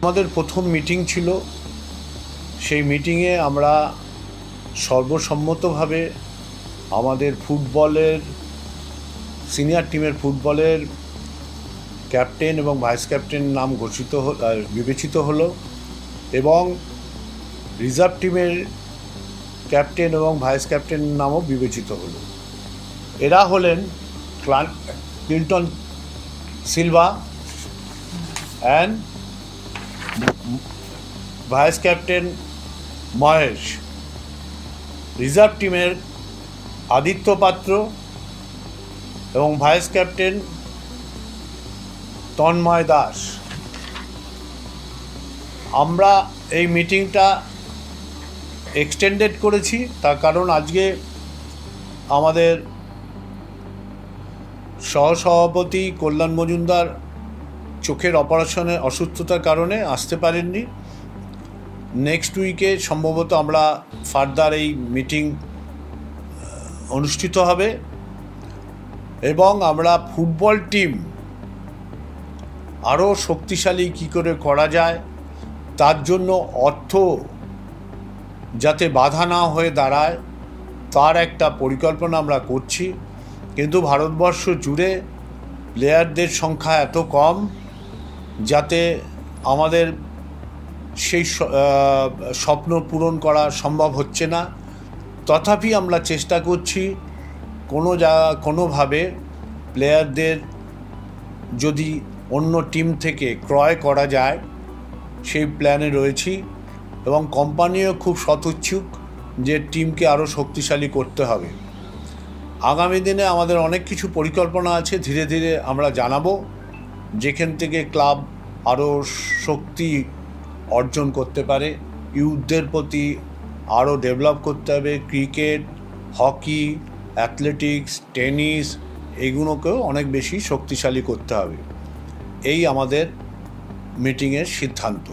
আমাদের প্রথম মিটিং ছিল। সেই মিটিংয়ে আমরা সর্বসম্মতভাবে আমাদের ফুটবলের সিনিয়র টিমের ফুটবলের ক্যাপ্টেন এবং ভাইস ক্যাপ্টেন নাম বিবেচিত হলো এবং রিজার্ভ টিমের ক্যাপ্টেন এবং ভাইস ক্যাপ্টেন নামও বিবেচিত হলো। এরা হলেন Clinton Silva and vice captain Mahesh. Reserve টিমের আদিত্য পাত্র এবং ভাইস ক্যাপ্টেন তন্ময় দাস। আমরা এই মিটিংটা এক্সটেন্ডেড করেছি, তার কারণ আজকে আমাদের সহসভাপতি কল্যাণ মজুমদার চোখের অপারেশনে অসুস্থতার কারণে আসতে পারেননি। নেক্সট উইকে সম্ভবত আমরা ফার্দার এই মিটিং অনুষ্ঠিত হবে এবং আমরা ফুটবল টিম আরও শক্তিশালী কী করে করা যায় তার জন্য অর্থ যাতে বাধা না হয়ে দাঁড়ায় তার একটা পরিকল্পনা আমরা করছি। কিন্তু ভারতবর্ষ জুড়ে প্লেয়ারদের সংখ্যা এত কম যাতে আমাদের সেই স্বপ্ন পূরণ করা সম্ভব হচ্ছে না। তথাপি আমরা চেষ্টা করছি কোনোভাবে প্লেয়ারদের যদি অন্য টিম থেকে ক্রয় করা যায় সেই প্ল্যানে রয়েছি এবং কোম্পানিও খুব সতুচ্ছুক যে টিমকে আরও শক্তিশালী করতে হবে। আগামী দিনে আমাদের অনেক কিছু পরিকল্পনা আছে, ধীরে ধীরে আমরা জানাবো, যেখান থেকে ক্লাব আরও শক্তি অর্জন করতে পারে। ইউথদের প্রতি আরও ডেভেলপ করতে হবে। ক্রিকেট, হকি, অ্যাথলেটিক্স, টেনিস এগুলোকেও অনেক বেশি শক্তিশালী করতে হবে। এই আমাদের মিটিংয়ের সিদ্ধান্ত।